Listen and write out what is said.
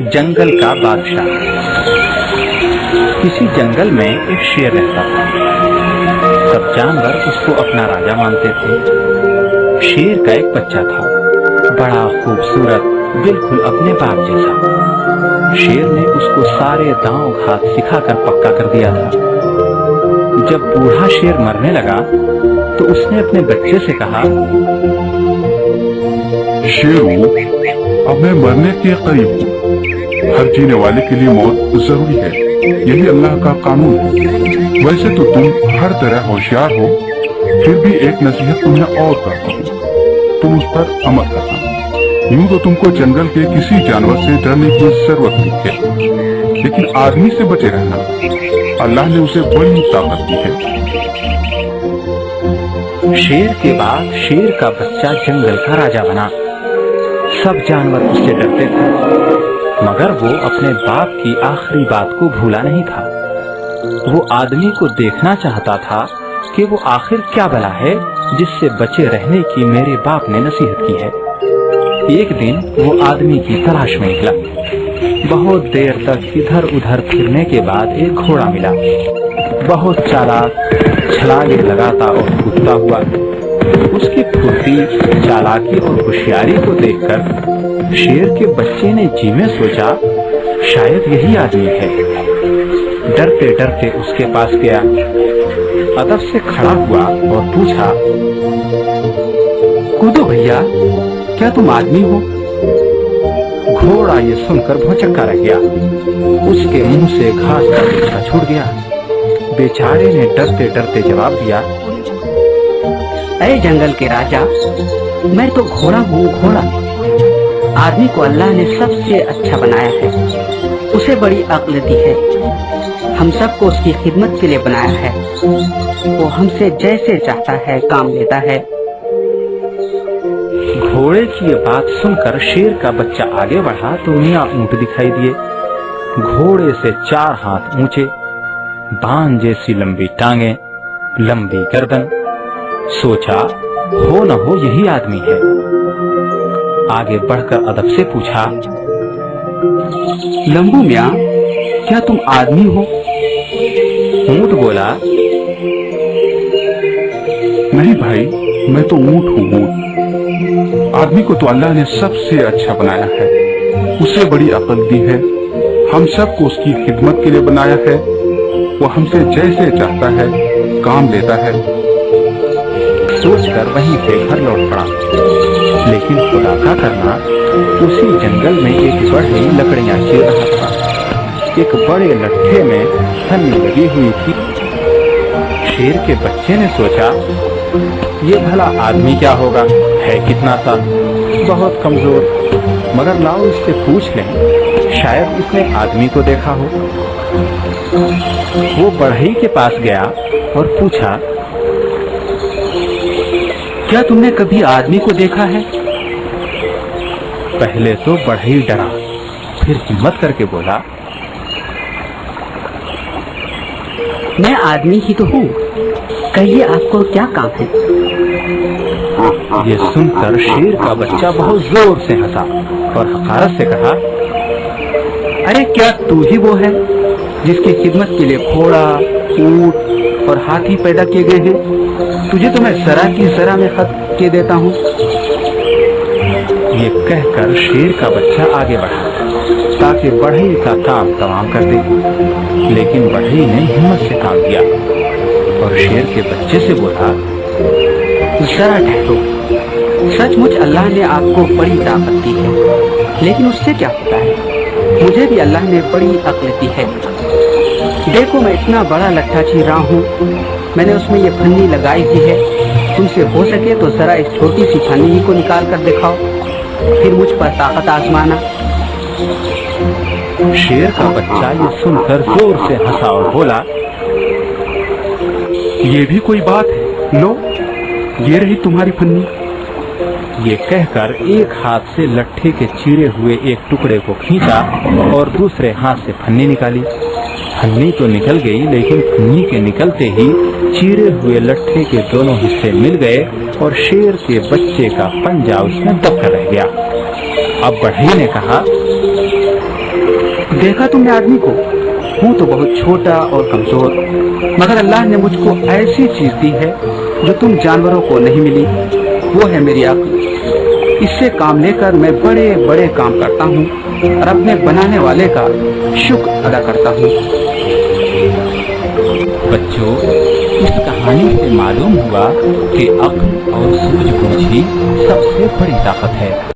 जंगल का बादशाह। किसी जंगल में एक शेर रहता था। सब जानवर उसको अपना राजा मानते थे। शेर का एक बच्चा था, बड़ा खूबसूरत, बिल्कुल अपने बाप जैसा। शेर ने उसको सारे दांव घात सिखाकर पक्का कर दिया था। जब बूढ़ा शेर मरने लगा तो उसने अपने बच्चे से कहा, शेरू, अब मैं मरने के करीब हूँ। हर जीने वाले के लिए मौत जरूरी है, यही अल्लाह का कानून है। वैसे तो तुम हर तरह होशियार हो, फिर भी एक नसीहत तुम्हें और करता हूँ, तुम उस पर अमल करना। यूं तो तुमको जंगल के किसी जानवर से डरने की जरूरत नहीं है, लेकिन आदमी से बचे रहना। अल्लाह ने उसे बड़ी ताकत दी है। शेर के बाद शेर का बच्चा जंगल का राजा बना। सब जानवर उससे डरते थे, मगर वो अपने बाप की आखिरी बात को भूला नहीं था। वो आदमी को देखना चाहता था कि वो आखिर क्या बला है जिससे बचे रहने की मेरे बाप ने नसीहत की है। एक दिन वो आदमी की तलाश में निकला। बहुत देर तक इधर उधर फिरने के बाद एक घोड़ा मिला। बहुत चालाक, छलांगे लगाता और कूदता हुआ। उसकी फुर्ती, चालाकी और होशियारी को देखकर शेर के बच्चे ने जी में सोचा, शायद यही आदमी है। डरते डरते उसके पास गया, अदब से खड़ा हुआ और पूछा, कूदो भैया, क्या तुम आदमी हो? घोड़ा ये सुनकर भौचक्का रह गया। उसके मुंह से घास का गुच्छा छूट गया। बेचारे ने डरते डरते जवाब दिया, अरे जंगल के राजा, मैं तो घोड़ा हूँ, घोड़ा। आदमी को अल्लाह ने सबसे अच्छा बनाया है, उसे बड़ी अक्ल दी है। हम सबको उसकी खिदमत के लिए बनाया है। वो हमसे जैसे चाहता है काम लेता है। घोड़े की ये बात सुनकर शेर का बच्चा आगे बढ़ा तो मियाँ ऊंट दिखाई दिए। घोड़े से 4 हाथ ऊंचे, बाण जैसी लंबी टांगे, लंबी गर्दन। सोचा, हो न हो यही आदमी है। आगे बढ़कर अदब से पूछा, लंबू मियाँ, क्या तुम आदमी हो? ऊंट बोला, नहीं भाई, मैं तो ऊंट हूँ, ऊंट। आदमी को तो अल्लाह ने सबसे अच्छा बनाया है, उसे बड़ी अकल दी है। हम सबको उसकी खिदमत के लिए बनाया है। वो हमसे जैसे चाहता है काम लेता है। सोचकर वहीं से घर लौट पड़ा। लेकिन खुदा का करना, उसी जंगल में एक बढ़ई लकड़ियां चीर रहा था। एक बड़े लट्ठे में फन्नी लगी हुई थी। शेर के बच्चे ने सोचा, ये भला आदमी क्या होगा, है कितना सा, बहुत कमजोर। मगर लाओ इससे पूछ लें, शायद उसने आदमी को देखा हो। वो बढ़ई के पास गया और पूछा, क्या तुमने कभी आदमी को देखा है? पहले तो बढ़ई डरा, फिर हिम्मत करके बोला, मैं आदमी ही तो हूँ, कहिए आपको क्या काम है? ये सुनकर शेर का बच्चा बहुत जोर से हंसा और हकारत से कहा, अरे क्या तू ही वो है जिसकी खिदमत के लिए घोड़ा, ऊंट और हाथी पैदा किए गए हैं? तुझे तो मैं जरा की जरा में खत के देता हूँ। ये कहकर शेर का बच्चा आगे बढ़ा ताकि बढ़ई का काम तमाम कर दे। लेकिन बढ़ई ने हिम्मत से काम किया और शेर के बच्चे से बोला, जरा ठहरो, सचमुच अल्लाह ने आपको बड़ी ताकत दी है, लेकिन उससे क्या होता है? मुझे भी अल्लाह ने बड़ी अक्ल दी है। देखो, मैं इतना बड़ा लट्ठा चीर रहा हूँ, मैंने उसमें ये फन्नी लगाई हुई है। तुमसे हो सके तो जरा इस छोटी सी फन्नी ही को निकाल कर दिखाओ, फिर मुझ पर ताकत आजमाना। शेर का बच्चा ये सुनकर जोर से हंसा और बोला, ये भी कोई बात है, लो ये रही तुम्हारी फन्नी। ये कहकर एक हाथ से लट्ठे के चीरे हुए एक टुकड़े को खींचा और दूसरे हाथ से फन्नी निकाली। फन्नी तो निकल गई, लेकिन फन्नी के निकलते ही चीरे हुए लट्ठे के दोनों हिस्से मिल गए और शेर के बच्चे का पंजा उसमें दबकर रह गया। अब बढ़ई ने कहा, देखा तुमने आदमी को, हूँ तो बहुत छोटा और कमजोर, मगर अल्लाह ने मुझको ऐसी चीज दी है जो तुम जानवरों को नहीं मिली, वो है मेरी अक्ल। इससे काम लेकर मैं बड़े बड़े काम करता हूँ और अपने बनाने वाले का शुक्र अदा करता हूँ। बच्चों, इस कहानी से मालूम हुआ कि अक्ल और सूझबूझ ही सबसे बड़ी ताकत है।